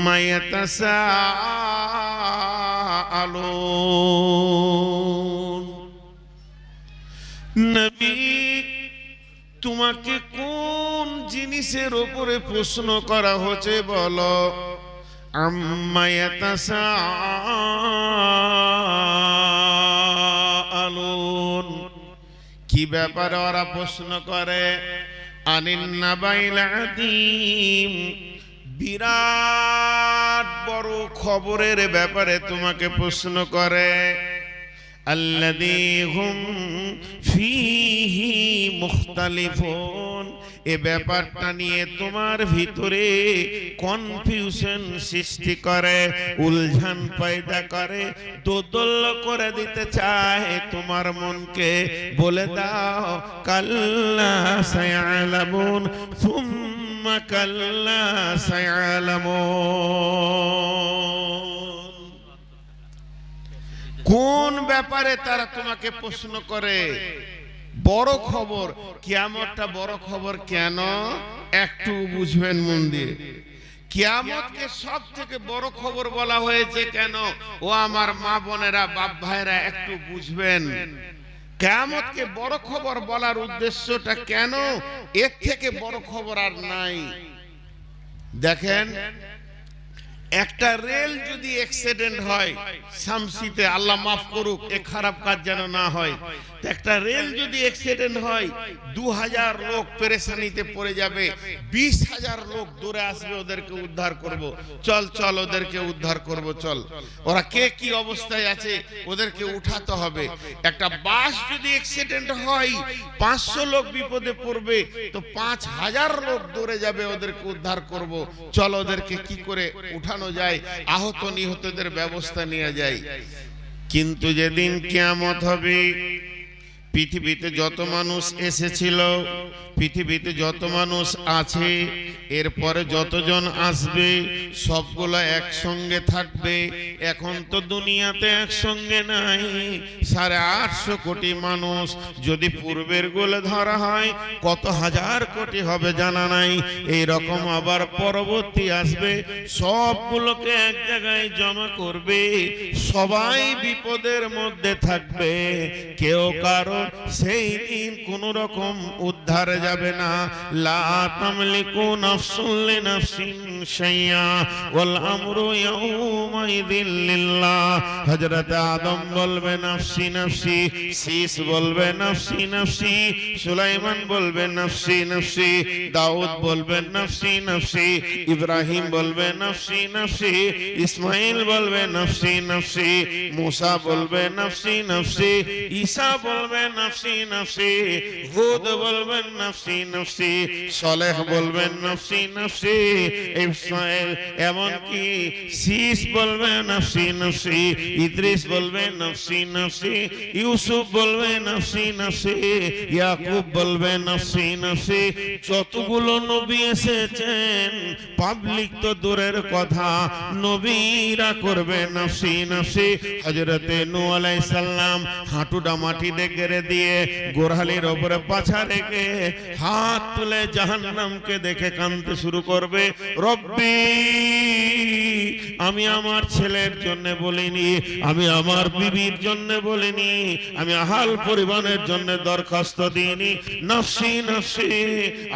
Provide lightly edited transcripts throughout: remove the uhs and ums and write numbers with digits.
আম্মা ইয়াতাসাআলুন। নবী, তোমাকে কোন জিনিসের উপরে প্রশ্ন করা হচ্ছে বলো। আম্মা ইয়াতাসাআলুন, কি ব্যাপারে ওরা প্রশ্ন করে? আনিন নাবাইল আযীম, বিরাট বড় খবরের ব্যাপারে তোমাকে প্রশ্ন করে। আল্লাযী হুম ফীহি মুখতালিফুন, এ ব্যাপারটা নিয়ে তোমার ভিতরে কনফিউশন সৃষ্টি করে, উলঝন পয়দা করে, দোদুল্য করে দিতে চায় তোমার মনকে। বলে দাও কাল্লা সায়ালামুন সুম্মা কাল্লা সায়ালামুন। কোন ব্যাপারে তারা তোমাকে প্রশ্ন করে? বড় খবর, কিয়ামতটা বড় খবর। কেন? একটু বুঝবেন মন দিয়ে। কিয়ামতকে সব থেকে বড় খবর বলা হয়েছে কেন? ও আমার মা বোনেরা, বাপ ভাইরা, একটু বুঝবেন। কিয়ামতকে বড় খবর বলার উদ্দেশ্যটা কেন? এর থেকে বড় খবর আর নাই। দেখেন, একটা রেল যদি অ্যাক্সিডেন্ট হয় শামসিতে, আল্লাহ মাফ করুক, এ খারাপ কাজ যেন না হয়। একটা রেল যদি অ্যাক্সিডেন্ট হয়, 2000 লোক পেরেশানিতে পড়ে যাবে, 20,000 লোক দৌড়ে আসবে, ওদেরকে উদ্ধার করব। চল চল, ওদেরকে উদ্ধার করব, চল। ওরা কে কি অবস্থায় আছে ওদেরকে উঠাতে হবে। একটা বাস যদি অ্যাক্সিডেন্ট হয়, 500 লোক বিপদে পড়বে, তো 5000 লোক দৌড়ে যাবে, ওদেরকে উদ্ধার করব। চল, ওদেরকে কি করে উঠানো যায়, আহত নিহতদের ব্যবস্থা নিয়ে যায়। কিন্তু যেদিন কিয়ামত হবে, পৃথিবীতে যত মানুষ এসেছিল, পৃথিবীতে যত মানুষ আছে, এরপরে যতজন আসবে, সবগুলো একসঙ্গে থাকবে। এখন তো দুনিয়াতে একসঙ্গে নাই, 850 কোটি মানুষ। যদি পূর্বের গুলো ধরা হয়, কত হাজার কোটি হবে জানা নাই। এই রকম আবার পরবর্তী আসবে, সবগুলোকে এক জায়গায় জমা করবে। সবাই বিপদের মধ্যে থাকবে, কেউ কারো সেই দিন কোন রকম উদ্ধার যাবে না। লা তামলিকু নাফসুন লিনাফসিন শাইআ ওয়াল আমরু ইয়াউমাইযিন লিল্লাহ। হযরত আদম বলবে নাফসি নাফসি, শীস বলবে নাফসি নাফসি, সুলাইমান বলবে নাফসি নাফসি, দাউদ বলবে নাফসি নাফসি, ইব্রাহিম বলবে নাফসি নাফসি, ইসমাইল বলবে নাফসি নাফসি, মুসা বলবে নাফসি নাফসি, ঈসা বলবে নাফসি নাফসি, হুদ বলবেন নাফসি নাফসি, সালেহ বলবেন নাফসি নাফসি, এমনকি শীস বলবে নাফসি নাফসি, ইদ্রিস বলবে নাফসি নাফসি, ইউসুফ বলবে নাফসি নাফসি, ইয়াকুব বলবে নাফসি নাফসি। যতগুলো নবী এসেছেন, পাবলিক তো দূরের কথা, নবীরা করবে নাফসি নাফসি। হযরতে নূহ আলাইহিস সালাম হাঁটুটা মাটিতে গেড়ে দিয়ে গোড়ালির উপরে পাছা রেখে হাত তুলে জাহান্নামকে দেখে কাঁদতে শুরু করবে। রব্বি, আমি আমার ছেলের জন্য বলিনি, আমি আমার বিবির জন্য বলিনি, আমি আহাল পরিবারের জন্য দরখাস্ত দিইনি, নাফসি নাফসি।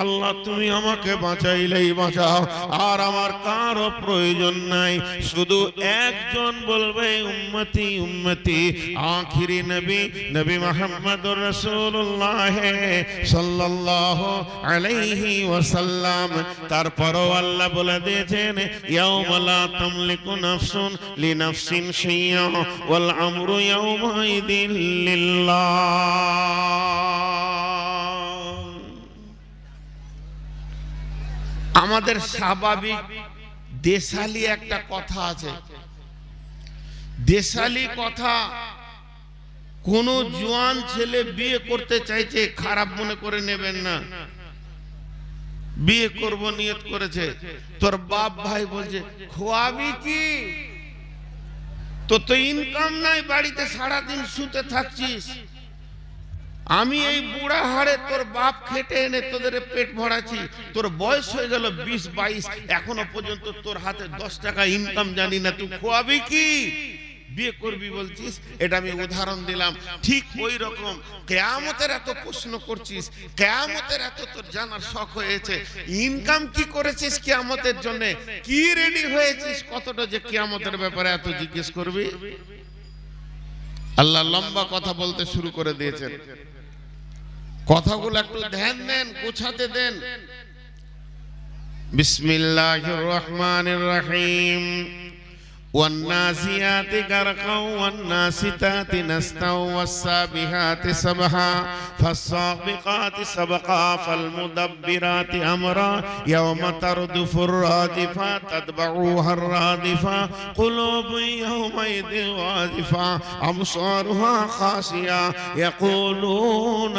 আল্লাহ, তুমি আমাকে বাঁচাইলেই বাঁচাও, আর আমার কারো প্রয়োজন নাই। শুধু একজন বলবে উম্মতি উম্মতি। আখিরি নবী, নবী মুহাম্মদুর রাসূলুল্লাহ সাল্লাল্লাহু আলাইহি ওয়াসাল্লাম। তারপরও আল্লাহ বলে দিয়েছেন, ইয়াউমা লা তামলিকু নাফসুন লিনাফসিন শাইআ ওয়াল আমরু ইয়াউমাইযিন লিল্লাহ। আমাদের স্বাভাবিক দেশালি একটা কথা আছে, দেশালি কথা। কোন জওয়ান ছেলে বিয়ে করতে চাইছে, খারাপ মনে করে নেবেন না। বিয়ে করব নিয়ত করেছে, তোর বাপ ভাই বলছে খোয়াবি কি? তো ইনকাম নাই, বাড়িতে সারাদিন শুতে থাকছিস, আমি এই বুড়া হাড়ে তোর বাপ খেটে এনে তোদের পেট ভরাচ্ছি, তোর বয়স হয়ে গেল 20-22, এখনো পর্যন্ত তোর হাতে 10 টাকা ইনকাম জানি না, তুই খোয়াবি কি? বিয়ে করবি বলছিস, এটা আমি উদাহরণ দিলাম। ঠিক ওই রকম কিয়ামতের এত প্রশ্ন করছিস, কিয়ামতের এত তোর জানার শখ হয়েছে, ইনকাম কি করেছিস কিয়ামতের জন্য, কি রেডি হয়েছিস, কতটা যে কিয়ামতের ব্যাপারে এত জিজ্ঞেস করবি। আল্লাহ লম্বা কথা বলতে শুরু করে দিয়েছেন, কথাগুলো একটু ধ্যান দেন, গোছাতে দেন। বিসমিল্লাহির রহমানির রহিম। والنازعات غرقا والناشطات نشطا والسابحات سبحا فالسابقات سبقا فالمدبرات أمرا يوم ترجف الراجفة تتبعها الرادفة قلوب يومئذ واجفة أبصارها خاشعة يقولون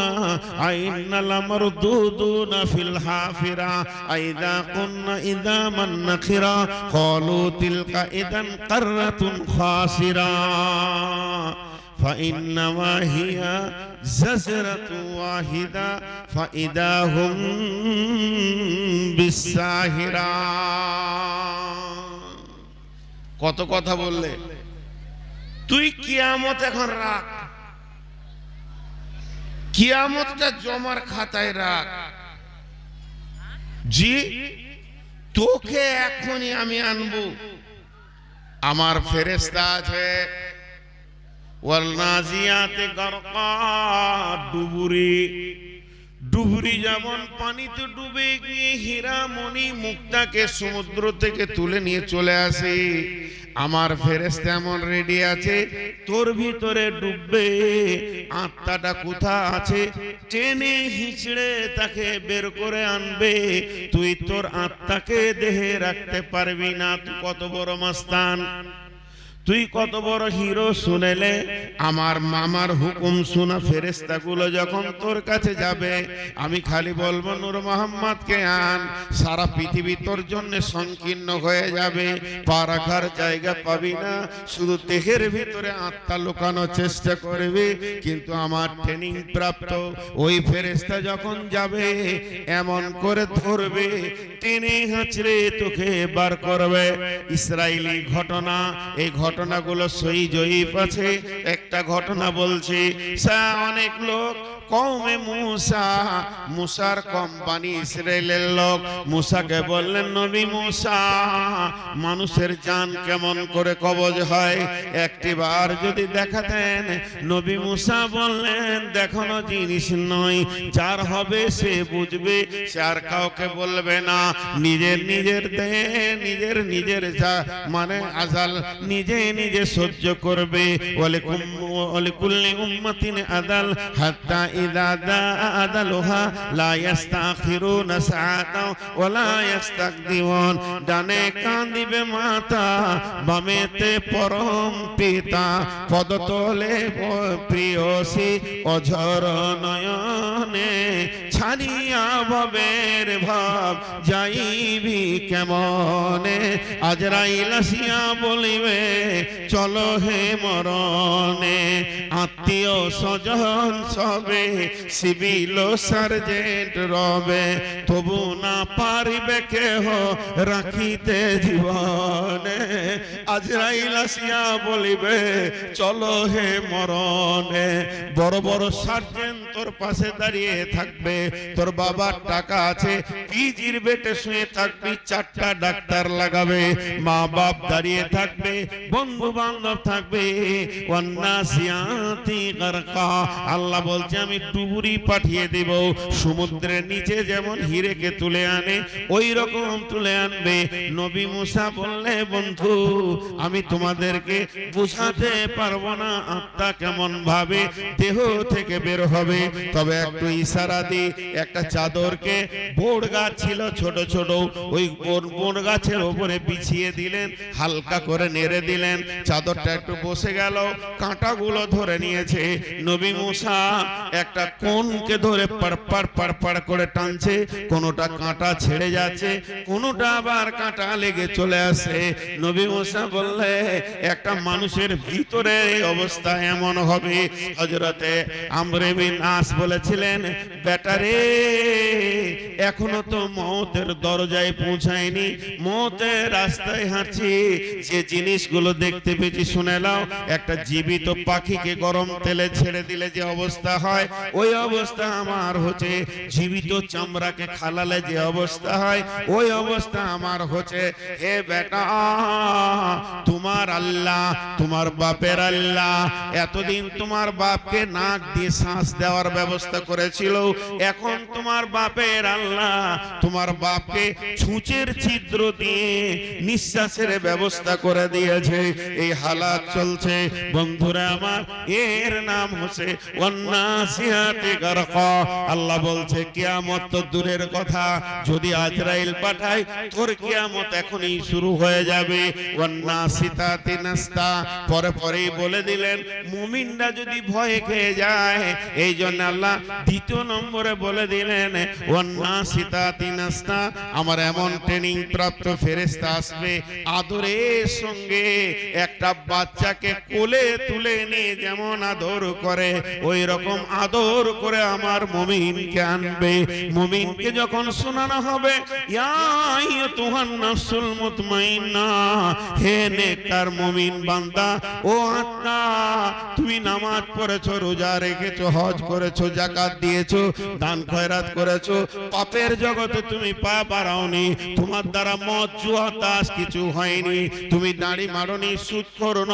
أئنا لمردودون في الحافرة أئذا كنا عظاما نخرة قالوا تلك إذا قرة خاسرة فإنما هي زجرة واحدة فإذا هم بالساهرة। কত কথা বললে, তুই কিয়ামত এখন রাখ, কিয়ামতটা জমার খাতায় রাখ। জি, তোকে এখনই আমি আনবো, আমার ফেরেশতা আছে। ওয়াল নাজিয়াতে গারকা, ডুবুরি, ডুবুরি যেমন পানিতে ডুবে গিয়ে হীরা মণি মুক্তাকে সমুদ্র থেকে তুলে নিয়ে চলে আসে, আমার ফেরেশতা এমন রেডি আছে, তোর ভিতরে ডুববে, আত্মাটা কোথা আছে টেনে হিচড়ে তাকে বের করে আনবে। তুই তোর আত্মাকে দেহে রাখতে পারবি না। তুই কত বড় মাস্তান, তুই কত বড় হিরো। শুনেলে আমার মামার হুকুম শোনা ফেরেশতাগুলো যখন তোর কাছে যাবে, আমি খালি বলবো নূর মোহাম্মদকে আন, সারা পৃথিবী তোর জন্য সংকীর্ণ হয়ে যাবে, পা রাখার জায়গা পাবি না, শুধু দেহের ভিতরে আত্মা লুকানোর চেষ্টা করবে। কিন্তু আমার ট্রেনিং প্রাপ্ত ওই ফেরেশতা যখন যাবে, এমন করে ধরবে, টেনে হাঁচড়ে তোকে বার করবে। ইসরায়েলি ঘটনা, এই ঘটনাগুলো সহি জয়ীফ আছে। একটা ঘটনা বলছি, অনেক লোক কওমে মুসা, মুসার কোম্পানি ইসরায়েলের লোক মুসাকে বললেন, নবী মুসা, মানুষের জান কেমন করে কবজ হয় একটিবার যদি দেখাতেন। নবী মুসা বললেন, দেখানো জিনিস নয়, যার হবে সে বুঝবে, সে আর কাউকে বলবে না। নিজের নিজের দেহে নিজের নিজের যা মানে আজাল নিজে নিজে সহ্য করবে। ওয়ালিকুল্লি উম্মাতিন আদাল হাত্তা ইযা আদালুহা লা ইস্তাখিরুনা সাআতাও ওয়া লা ইস্তাকদিমুন। ডানে কান দিবে মাতা, বামেতে পরম পিতা, পদতলে প্রিয়সী অঝর নয়নে, ছাড়িয়া ভবের ভাব যাইবি কেমনে। আজরাইল আসিয়া বলিবে, চলো হে মরণে। আত্মীয় স্বজন সবে সিভিল সার্জেন্ট রবে, তবু না পারিবে কেহ রাখিতে জীবনে। আজরাইল আসিয়া বলিবে, চলো হে মরণে। বড় বড় সার্জেন্ট তোর পাশে দাঁড়িয়ে থাকবে, তোর বাবার টাকা আছে, পিজির বেটে শুয়ে থাকবি, 4টা ডাক্তার লাগাবে, মা বাপ দাঁড়িয়ে থাকবে, বন্ধু বান্ধব থাকবে। ওয়ান্নাসিয়াতি গারকা, আল্লাহ বলছে আমি ডুবুরি পাঠিয়ে দেব, সমুদ্রের নিচে যেমন হিরেকে তুলে আনে ওই রকম তুলে আনবে। নবী মুসা বললে, বন্ধু আমি তোমাদেরকে বুঝাতে পারবো না আত্মা কেমন ভাবে দেহ থেকে বের হবে, তবে একটু ইশারা দি। একটা চাদরকে, বোড় গাছ ছিল ছোট ছোট, ওই বোড় গাছের উপরে বিছিয়ে দিলেন, হালকা করে নেড়ে দিলেন, চাদরটা একটু বসে গেল, কাঁটাগুলো ধরে নিয়েছে। নবী মুসা একটা কোণকে ধরে পাড় পাড় করে টানছে, কোনোটা কাঁটা ছেড়ে যাচ্ছে, কোনোটা আবার কাঁটা লেগে চলে আসে। নবী মুসা বললে, একটা মানুষের ভিতরে অবস্থা এমন হবে। হযরতে আমর বিন নাস বলেছিলেন, বেটারে এখনো তো মওতের দরজায় পৌঁছায়নি, মওতের রাস্তায় হাঁটছি, যে জিনিসগুলো দেখতে পেয়েছি শুনে নাও। একটা জীবিত পাখিকে গরম তেলে ছেড়ে দিলে যে অবস্থা হয়, ওই অবস্থা আমার হচ্ছে। জীবিত চামড়াকে খালালে যে অবস্থা হয়, ওই অবস্থা আমার হচ্ছে। হে বেটা, তোমার আল্লাহ, তোমার বাপের আল্লাহ এতদিন তোমার বাপকে নাক দিয়ে শ্বাস দেওয়ার ব্যবস্থা করেছিল, এখন তোমার বাপের আল্লাহ তোমার বাপকে ছুঁচের ছিদ্র দিয়ে নিঃশ্বাসের ব্যবস্থা করে দিয়েছে। এই হালাত চলছে বন্ধুরা আমার, এর নাম হচ্ছে ওয়ান্নাসিয়াতি গারকা। আল্লাহ বলছে কিয়ামত তো দূরের কথা, যদি আজরাইল পাঠায় তোর কিয়ামত এখনই শুরু হয়ে যাবে। ওয়ান্নাসিতাতি নাস্তা, পরে পরেই বলে দিলেন মুমিনরা যদি ভয়ে খেয়ে যায়, এই জন্য আল্লাহ দ্বিতীয় নম্বরে বলে দিলেন ওয়ান্নাসিতাতি নাস্তা। আমার এমন ট্রেনিং প্রাপ্ত ফেরেশতা আসবে, আদরের সঙ্গে একটা বাচ্চাকে কোলে তুলে নিয়ে যেমন আদর করে, ওই রকম আদর করে আমার মুমিনকে আনবে। মুমিনকে যখন শোনানো হবে ইয়া আইয়ুহান নাফসুল মুতমাইন্না, হে নেককার মুমিন বান্দা, ও আত্মা, তুমি নামাজ পড়েছো, রোজা রেখেছো, হজ করেছো, যাকাত দিয়েছো, দান খয়রাত করেছো, পাপের জগতে তুমি পা বাড়াওনি, তোমার দ্বারা মদ জুয়া তাস কিছু হয়নি, তুমি দাড়ি মারনি, সুদ করো,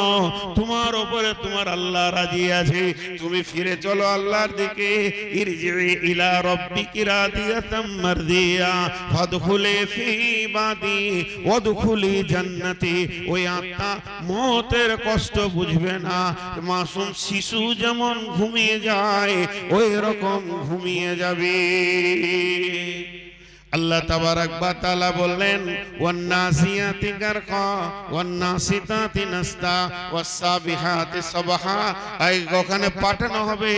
তোমার উপরে তোমার আল্লাহ রাজি আছে, তুমি ফিরে চলো আল্লাহর দিকে। ইরজিই ইলা রাব্বিকি রাদিয়াতাম মারদিয়া ফাদখুলি ফি ইবাদি ওয়াদখুলি জান্নাতি। ওই আত্মা মওতের কষ্ট বুঝবে না। মাসুম শিশু যেমন ঘুমিয়ে যায়, ওই রকম ঘুমিয়ে যাবে। আল্লাহ তাবারাক ওয়া তাআলা বললেন ওয়ান্নাসিয়াতি গারকা ওয়ান্নাসিতাতি নাস্তা ওয়াসসাবিহাতি সাবহা। এই ওখানে পাঠানো হবে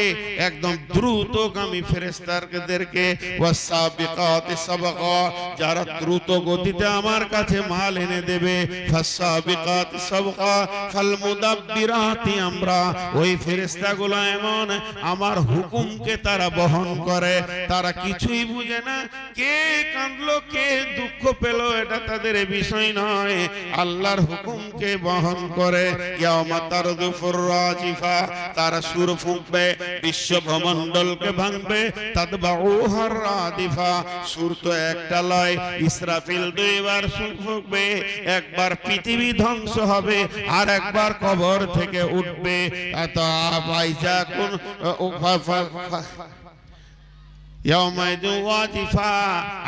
একদম দ্রুতগামী ফেরেশতাদেরকে, ওয়াসসাবিকাতি সাবকা, যারা দ্রুত গতিতে আমার কাছে মাল এনে দেবে, ফাসসাবিকাতি সাবকা ফালমুদাব্বিরাতি আমরা। ওই ফেরেশতাগুলো এমন আমার হুকুমকে তারা বহন করে, তারা কিছুই বুঝে না। কে কাঁদলো, কে দুঃখ পেল, এটা তাদের বিষয় নয়, আল্লাহর হুকুমকে বহন করে। ইয়াউমা তারদুফুর রাজিফা, তারা সুর ফুঁকবে, বিশ্ব ভূমণ্ডলকে ভাঙবে। তাতবাউহার রাদিফা, সুর তো একটা লয়, ইসরাফিল দুইবার সুর ফুঁকবে, একবার পৃথিবী ধ্বংস হবে, আর একবার কবর থেকে উঠবে। এত আবাইজা কোন ইয়াউমাইযিন ওয়াজিফা,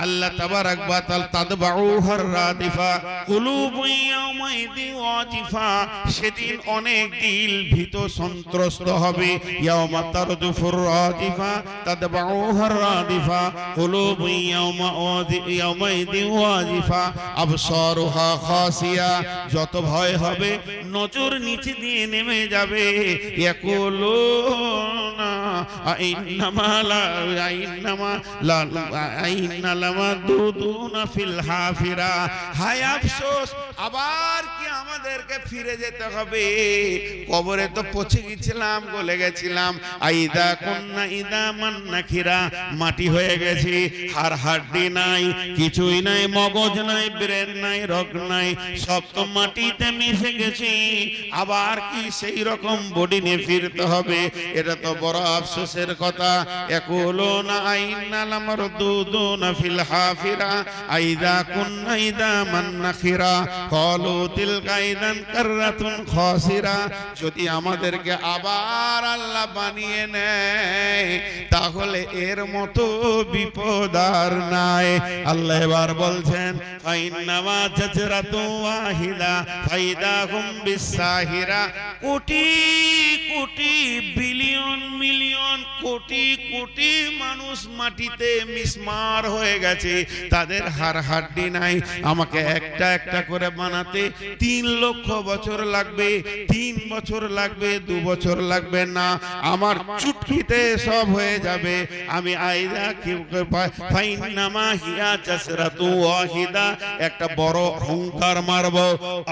আল্লাহ তাবারাক ওয়া তাআলা তাতবাউহার রাদিফা কুলুবুন ইয়াউমাইযিন ওয়াজিফা, সেদিন অনেক দিল ভীত সন্ত্রস্ত হবে। ইয়াউমা তারজুফুর রাদিফা তাতবাউহার রাদিফা কুলুবুন ইয়াউমাইযিন ওয়াজিফা আবসারুহা খাসিয়া, যত ভয় হবে নজর নিচে দিয়ে নেমে যাবে। ইয়াকুলুনা আইন্নামা লা হায় আফসোস, আবার কি আমাদেরকে ফিরে যেতে হবে? কবরে তো পচে গেছিলাম, গলে গেছিলাম। আইদা কুন্না ইদা মান্নাখিরা, মাটি হয়ে গেছি, হাড় হাড্ডি নাই, কিছুই নাই, মগজ নাই, ব্রেন নাই, রগ নাই, সব তো মাটিতে মিশে গেছি। আবার কি সেই রকম বডি নিয়ে ফিরতে হবে? এটা তো বড় আফসোসের কথা। ইয়াকুলুনা আইন্না লামারদুদুনা ফিল হাফিরা আইদা কুন্না ইদা মান্নাখিরা ক্বালু তিলকা ইদান কাররাতুন খাসিরা। যদি আমাদেরকে আবার আল্লাহ বানিয়ে নেয়, তাহলে এর মতো বিপদ আর নাই। আল্লাহ এবার বলছেন ফাইন্নামা জাজরাতু ওয়াহিদা ফাইদা হুম বিসাহিরা। কোটি কোটি বিলিয়ন মিলিয়ন কোটি কোটি মানুষ মাটিতে মিসমার হয়ে গেছে, তাদের হাড় হাড্ডি নাই। আমাকে একটা একটা করে বানাতে 3 লক্ষ বছর লাগবে, 3 বছর লাগবে, 2 বছর লাগবে না, আমার চুটকিতে সব হয়ে যাবে। আমি আইদা কি ফাইন্নামা হিয়া জাসরাতু ওয়াহিদা, একটা বড় হুঙ্কার মারব,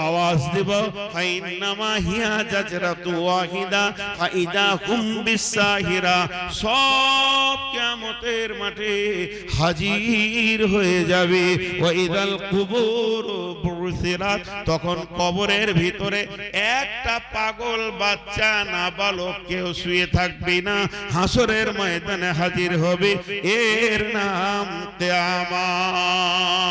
আওয়াজ দেব, ফাইন্নামা হিয়া জাসরাতু ওয়াহিদা ফাইদা হুম বিসাহিরা। সব কিয়ামতের মাঠে হাজির হয়ে যাবে। ওয়াইদাল কুবুর বুসিরাত, তখন কবরের ভিতরে একটা পাগল বাচ্চা নাবালক কেউ শুয়ে থাকবে না, হাসরের ময়দানে হাজির হবে। এর নাম কিয়ামত।